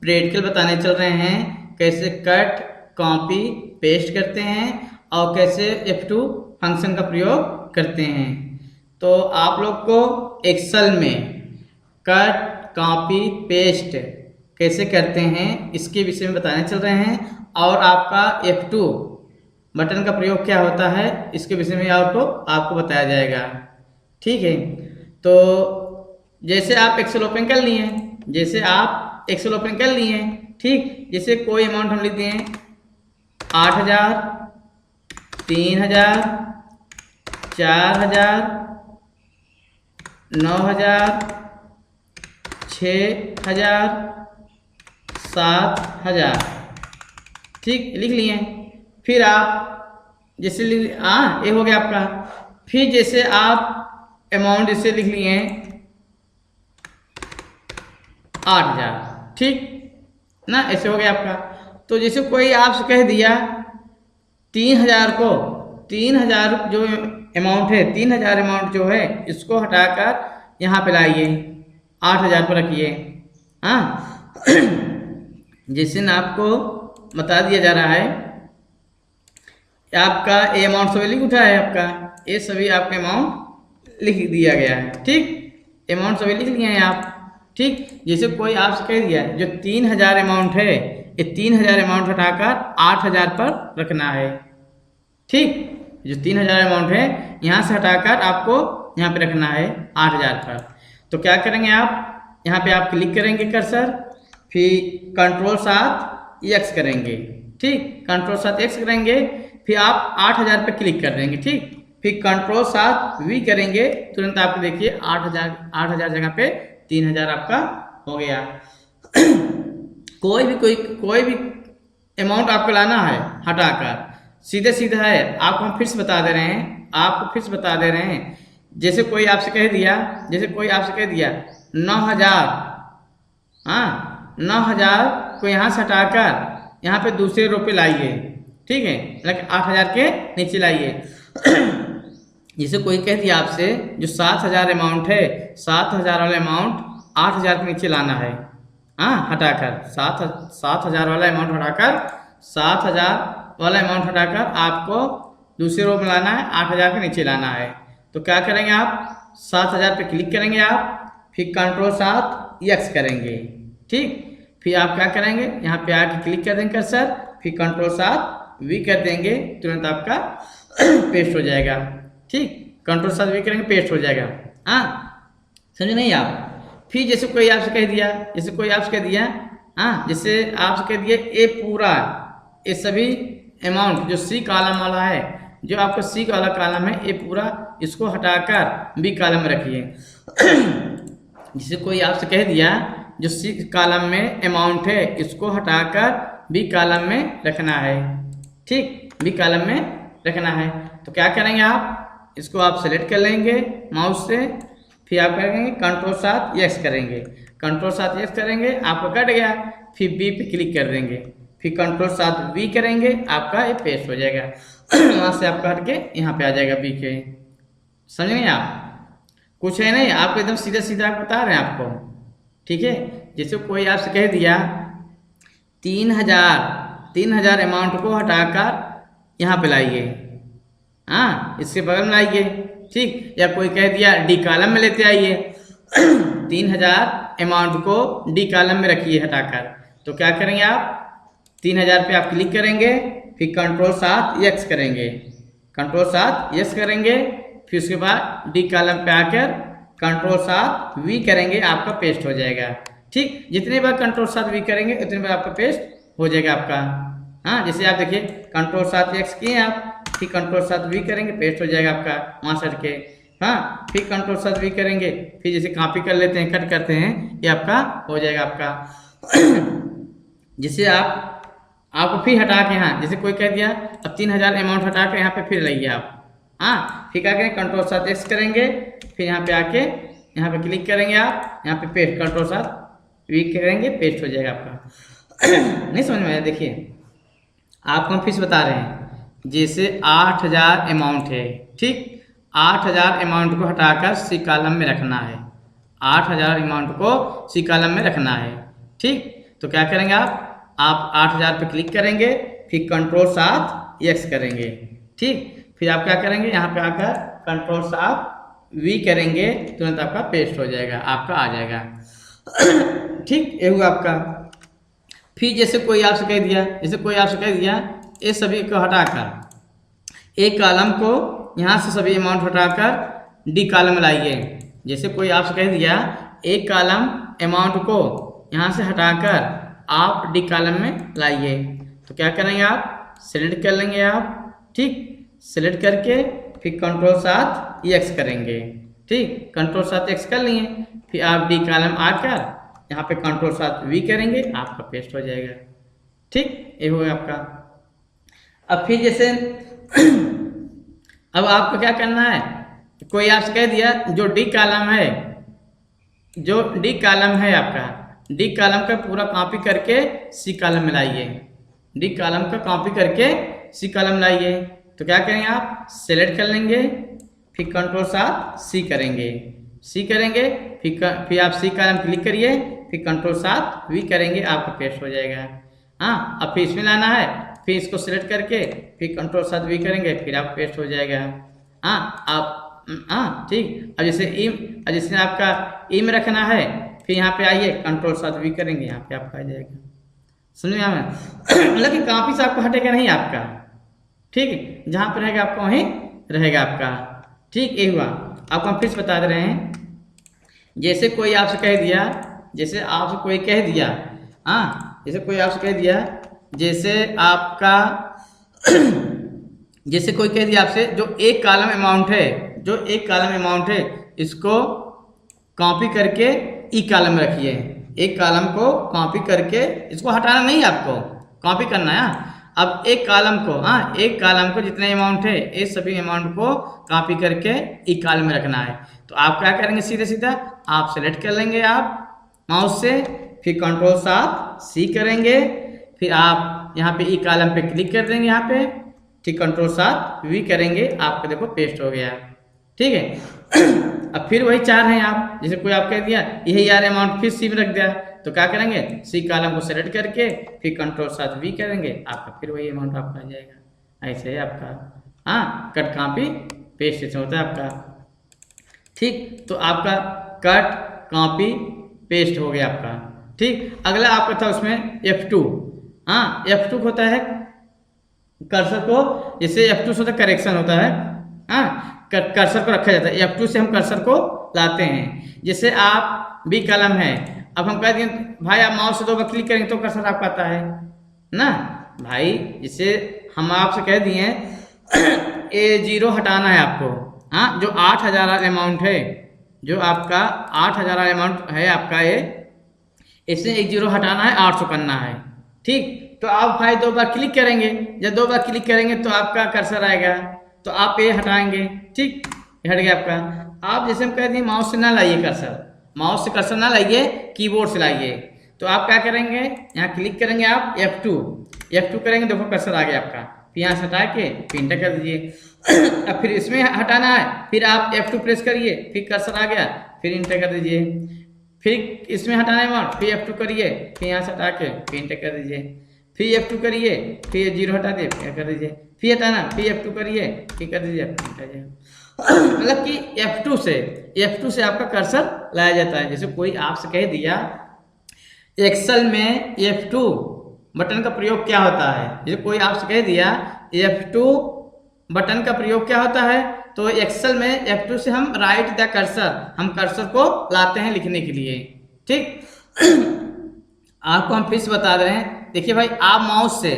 Practical बताने चल रहे हैं कैसे कट कॉपी पेस्ट करते हैं और कैसे F2 फंक्शन का प्रयोग करते हैं। तो आप लोग को एक्सेल में कट कॉपी पेस्ट कैसे करते हैं इसके विषय में बताने चल रहे हैं और आपका F2 बटन का प्रयोग क्या होता है इसके विषय में आपको बताया जाएगा। ठीक है, तो जैसे आप एक्सेल ओपन कर लिए ठीक, जैसे कोई अमाउंट हम लिखते हैं 8,000, 3,000, 4,000, 9,000, 6,000, 7,000 ठीक लिख लिए। फिर आप जैसे ये हो गया आपका। फिर जैसे आप अमाउंट जैसे लिख लिए 8,000 ठीक ना, ऐसे हो गया आपका। तो जैसे कोई आपसे कह दिया 3,000 को 3,000 जो अमाउंट है 3,000 अमाउंट जो है इसको हटाकर यहाँ पे लाइए 8,000 पर रखिए। हाँ जैसे ना आपको बता दिया जा रहा है आपका ये अमाउंट सभी लिख उठा है, आपका ये सभी आपका अमाउंट लिख दिया गया है। ठीक, अमाउंट सभी लिख लिए हैं आप। ठीक, जैसे कोई आपसे कह दिया जो 3,000 अमाउंट है ये 3,000 अमाउंट हटाकर 8,000 पर रखना है। ठीक, जो 3,000 अमाउंट है यहाँ से हटाकर आपको यहाँ पे रखना है 8,000 पर। तो क्या करेंगे आप यहाँ पे आप क्लिक करेंगे कर्सर, फिर Ctrl+7 X करेंगे। ठीक, Ctrl+7 X करेंगे, फिर आप 8,000 पे क्लिक कर देंगे। ठीक, फिर Ctrl+7V करेंगे, तुरंत आपको देखिए 8,000 जगह पे 3,000 आपका हो गया। कोई भी अमाउंट आपको लाना है हटाकर सीधे सीधा है आपको हम फिर से बता दे रहे हैं जैसे कोई आपसे कह दिया 9,000, हाँ 9,000 को यहाँ से हटाकर यहाँ पे दूसरे रो पे लाइए। ठीक है, मतलब 8,000 के नीचे लाइए। जैसे कोई कह दिया आपसे जो 7,000 अमाउंट है 7,000 वाला अमाउंट 8,000 के नीचे लाना है। हाँ हटाकर 7,000 वाला अमाउंट हटाकर 7,000 वाला अमाउंट हटाकर आपको दूसरे रो में लाना है, 8,000 के नीचे लाना है। तो क्या करेंगे आप 7,000 पे क्लिक करेंगे आप, फिर Ctrl+7 X करेंगे। ठीक, फिर आप क्या करेंगे यहाँ पे आके क्लिक कर देंगे कर्सर, फिर Ctrl+7V कर देंगे, तुरंत आपका पेस्ट हो जाएगा। ठीक, Ctrl+7V करेंगे पेस्ट हो जाएगा। हाँ समझे नहीं आप। फिर जैसे कोई आपसे कह दिया हाँ जैसे आपसे कह दिया ये पूरा ये सभी अमाउंट जो C कॉलम वाला है, जो आपका C वाला कॉलम है ये पूरा इसको हटाकर B कॉलम में रखिए। जैसे कोई आपसे कह दिया जो C कॉलम में अमाउंट है इसको हटाकर B कॉलम में रखना है। ठीक, B कॉलम में रखना है। तो क्या करेंगे आप इसको आप सेलेक्ट कर लेंगे माउस से, फिर आप करेंगे Ctrl+7X करेंगे। Ctrl+7X करेंगे आपको कट गया, फिर B पे क्लिक कर देंगे, फिर Ctrl+7V करेंगे, आपका ये पेस्ट हो जाएगा। वहाँ से आपका हट के यहाँ पे आ जाएगा B के। समझ गए आप, कुछ है नहीं, आपको एकदम सीधा सीधा बता रहे हैं आपको। ठीक है, जैसे कोई आपसे कह दिया 3,000 अमाउंट को हटाकर यहाँ पे लाइए, हाँ इसके बगल में लाइए। ठीक, या कोई कह दिया D कॉलम में लेते आइए 3,000 अमाउंट को D कॉलम में रखिए हटाकर। तो क्या करेंगे आप 3,000 पे आप क्लिक करेंगे, फिर Ctrl+7X करेंगे, Ctrl+7X करेंगे, फिर उसके बाद D कॉलम पे आकर Ctrl+7V करेंगे, आपका पेस्ट हो जाएगा। ठीक, जितने बार Ctrl+7V करेंगे उतने बार आपका पेस्ट हो जाएगा आपका। हाँ जैसे आप देखिए Ctrl+7X किए आप, फिर Ctrl+7V करेंगे, पेस्ट हो जाएगा आपका वहाँ से के। हाँ फिर Ctrl+7V करेंगे, फिर जैसे कॉपी कर लेते हैं कट करते हैं ये आपका हो जाएगा आपका। जैसे आपको फिर हटा के यहाँ जैसे कोई कह दिया अब 3,000 अमाउंट हटा के यहाँ पे फिर लाइए आप। हाँ फिर क्या करेंगे Ctrl+7X करेंगे, फिर यहाँ पे आके यहाँ पे क्लिक करेंगे आप, यहाँ पे पेस्ट Ctrl+7V करेंगे, पेस्ट हो जाएगा आपका। नहीं समझ में आया। देखिए आपको हम फिर से बता रहे हैं, जैसे 8,000 अमाउंट है। ठीक, 8,000 अमाउंट को हटाकर C कॉलम में रखना है, 8,000 अमाउंट को C कॉलम में रखना है। ठीक, तो क्या करेंगे आप 8000 पे क्लिक करेंगे, फिर कंट्रोल 7 एक्स करेंगे। ठीक, फिर आप क्या करेंगे, यहाँ पे आकर कंट्रोल 7 वी करेंगे, तुरंत आपका पेस्ट हो जाएगा, आपका आ जाएगा। ठीक, ये हुआ आपका। फिर जैसे कोई आपसे कह दिया ये सभी को हटाकर एक कॉलम को यहाँ से सभी अमाउंट हटाकर डी कॉलम में लाइए। जैसे कोई आपसे कह दिया एक कॉलम अमाउंट को यहाँ से हटाकर आप डी कॉलम में लाइए, तो क्या करेंगे आप सेलेक्ट कर लेंगे आप। ठीक, सेलेक्ट करके फिर कंट्रोल 7 एक्स करेंगे। ठीक, कंट्रोल 7 एक्स कर लिए, फिर आप डी कॉलम आकर यहाँ पे कंट्रोल 7 वी करेंगे, आपका पेस्ट हो जाएगा। ठीक, ये होगा आपका। अब फिर जैसे अब आपको क्या करना है, कोई आपसे कह दिया जो डी कॉलम है आपका, डी कॉलम का पूरा कॉपी करके सी कॉलम में लाइए। डी कॉलम का कॉपी करके सी कॉलम लाइए, तो क्या करेंगे आप सेलेक्ट कर लेंगे, फिर कंट्रोल 7 सी करेंगे, फिर आप सी कॉलम क्लिक करिए, फिर कंट्रोल 7 वी करेंगे, आपका पेस्ट हो जाएगा। हाँ, अब फिर इसमें लाना है, फिर इसको सिलेक्ट करके फिर कंट्रोल 7 वी करेंगे, फिर आप पेस्ट हो जाएगा। ठीक। अब जैसे आपका ई में रखना है, फिर यहाँ पे आइए कंट्रोल 7 वी करेंगे, यहाँ पे आपका आ जाएगा। समझ में हमें मतलब कि कॉपी से आपको हटेगा नहीं आपका। ठीक है, जहाँ पर रहेगा आपको वहीं रहेगा आपका। ठीक, ये हुआ। आपको हम फिर से बता दे रहे हैं, जैसे कोई आपसे कह दिया जैसे कोई कह दिया आपसे जो एक कॉलम अमाउंट है इसको कॉपी करके ई कॉलम में रखिए। एक कॉलम को कॉपी करके, इसको हटाना नहीं, आपको कॉपी करना है। अब एक कॉलम को जितने अमाउंट है इस सभी अमाउंट को कॉपी करके ई कॉलम में रखना है। तो आप क्या करेंगे, सीधा आप सेलेक्ट कर लेंगे आप माउस से, फिर कंट्रोल 7 सी करेंगे, फिर आप यहाँ पे ई कॉलम पे क्लिक कर देंगे यहाँ पे, ठीक, कंट्रोल 7 वी करेंगे, आपका देखो पेस्ट हो गया। ठीक है। अब फिर वही 4 हैं आप, जैसे कोई आप कह दिया यही यार अमाउंट फिर सी में रख दिया, तो क्या करेंगे सी कॉलम को सेलेक्ट करके फिर कंट्रोल 7 वी करेंगे, आपका फिर वही अमाउंट आपका आ जाएगा। ऐसे है आपका कट कॉपी पेस्ट ऐसे होता है आपका। ठीक, तो आपका कट कॉपी पेस्ट हो गया आपका। ठीक, अगला आपका था उसमें F2। F2 होता है कर्सर को, जैसे F2 से होता है करेक्शन होता है। कर्सर को रखा जाता है, F2 से हम कर्सर को लाते हैं। जैसे आप बी कॉलम है, अब हम कह दिए भाई आप माउस से 2 बार क्लिक करेंगे तो कर्सर आपका आता है ना भाई। जैसे हम आपसे कह दिए A0 हटाना है आपको, जो 8000 अमाउंट है, जो आपका 8000 अमाउंट है आपका, इससे 1 0 हटाना है, 800 करना है। ठीक, तो आप भाई 2 बार क्लिक करेंगे, जब 2 बार क्लिक करेंगे तो आपका कर्सर आएगा, तो आप ये हटाएंगे। ठीक, ये हट गया आपका। आप जैसे हम कह दिए माउस से ना लाइए माउस से कर्सर ना लाइए, कीबोर्ड से लाइए। तो आप क्या करेंगे, यहाँ क्लिक करेंगे आप F2 करेंगे, देखो कर्सर आ गया आपका, फिर यहाँ से हटा के फिर इंटर कर दीजिए। अब फिर इसमें हटाना है, फिर आप F2 प्रेस करिए, फिर कर्सर आ गया, फिर इंटर कर दीजिए। फिर इसमें हटाना है अमाउंट, फिर F2 करिए, फिर यहाँ से हटा के फिर इंटर कर दीजिए, फिर F2 करिए, फिर 0 हटा दिए, फिर कर दीजिए, फिर हटाना, फिर F2 करिए, फिर कर दीजिए, मतलब कि F2 से आपका कर्सर लाया जाता है। जैसे कोई आपसे कह दिया एक्सेल में F2 बटन का प्रयोग क्या होता है, जैसे कोई आपसे कह दिया F2 बटन का प्रयोग क्या होता है, तो एक्सेल में F2 से हम राइट द कर्सर, हम कर्सर को लाते हैं लिखने के लिए। ठीक, आपको हम फिर से बता रहे हैं, देखिए भाई आप माउस से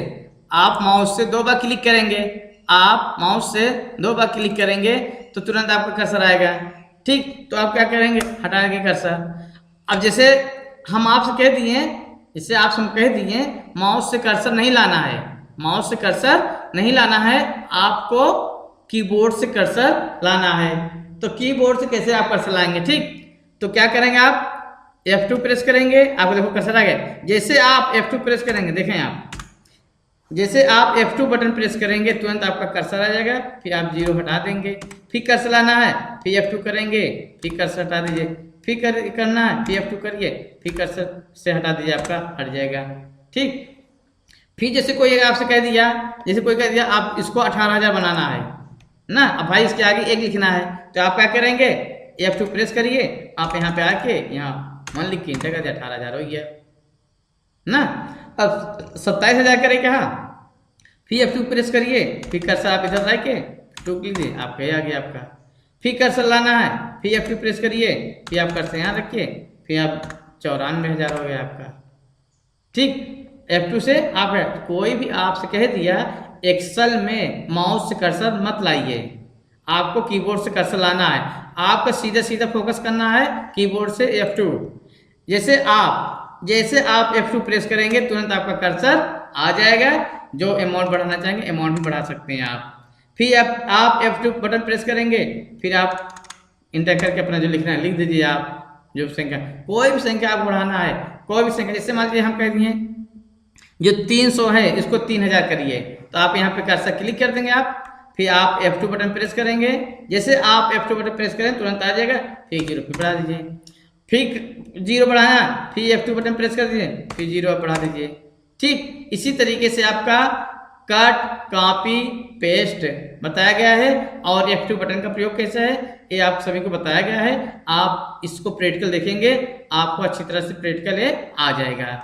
2 बार क्लिक करेंगे, तो तुरंत आपका कर्सर आएगा। ठीक, तो आप क्या करेंगे, हटाएंगे कर्सर। अब जैसे हम आपसे कह दिए माउस से कर्सर नहीं लाना है, आपको कीबोर्ड से कर्सर लाना है। तो कीबोर्ड से कैसे आप कर्सर लाएंगे, ठीक, तो क्या करेंगे आप F2 प्रेस करेंगे, आपको देखो कर्सर आ गया। जैसे आप F2 प्रेस करेंगे, देखें आप जैसे आप F2 बटन प्रेस करेंगे तुरंत आपका कर्सर आ जाएगा, फिर आप 0 हटा देंगे, फिर कर्सर लाना है, फिर F2 करेंगे, फिर कर्सर हटा दीजिए, फिर करना है, फिर F2 करिए, फिर कर्सर से हटा दीजिए, आपका हट जाएगा। ठीक, फिर जैसे कोई आपसे कह दिया, जैसे कोई कह दिया आप इसको 18,000 बनाना है ना, अब भाई इसके आगे 1 लिखना है, तो आप क्या करेंगे, F2 प्रेस करिए, आप यहाँ पे आके यहाँ 1 लिख के इंटर कर दिया, 18,000 हो गया ना। अब 27,000 करें क्या, फिर F2 प्रेस करिए, फिर कर्सर आप इधर रख के टूक लीजिए, आपका ये आ गया आपका। फिर कर्सर लाना है, फिर F2 प्रेस करिए, फिर आप कर्सर यहाँ रखिए, फिर आप 94,000 हो गया आपका। ठीक, F2 से आप कोई भी आपसे कह दिया एक्सेल में माउस से कर्सर मत लाइए, आपको कीबोर्ड से कर्सर लाना है, आपका सीधा सीधा फोकस करना है कीबोर्ड से F2। जैसे आप F2 प्रेस करेंगे तुरंत आपका कर्सर आ जाएगा, जो अमाउंट बढ़ाना चाहेंगे अमाउंट भी बढ़ा सकते हैं आप। फिर आप F2 बटन प्रेस करेंगे, फिर आप इंटर करके अपना जो लिखना है लिख दीजिए, आप जो संख्या, कोई भी संख्या आपको बढ़ाना है, कोई भी संख्या, जैसे मान लीजिए हम कह दिए जो 300 है इसको 3,000 करिए, तो आप यहाँ पे कर्सर क्लिक कर देंगे आप, फिर आप F2 बटन प्रेस करेंगे, जैसे आप F2 बटन प्रेस करें तुरंत आ जाएगा, फिर 0 पे बढ़ा दीजिए, फिर 0 बढ़ाया, फिर F2 बटन प्रेस कर दीजिए, फिर 0 आप बढ़ा दीजिए। ठीक, इसी तरीके से आपका कट कॉपी पेस्ट बताया गया है, और F2 बटन का प्रयोग कैसे है ये आप सभी को बताया गया है। आप इसको प्रैक्टिकल देखेंगे, आपको अच्छी तरह से प्रैक्टिकल आ जाएगा।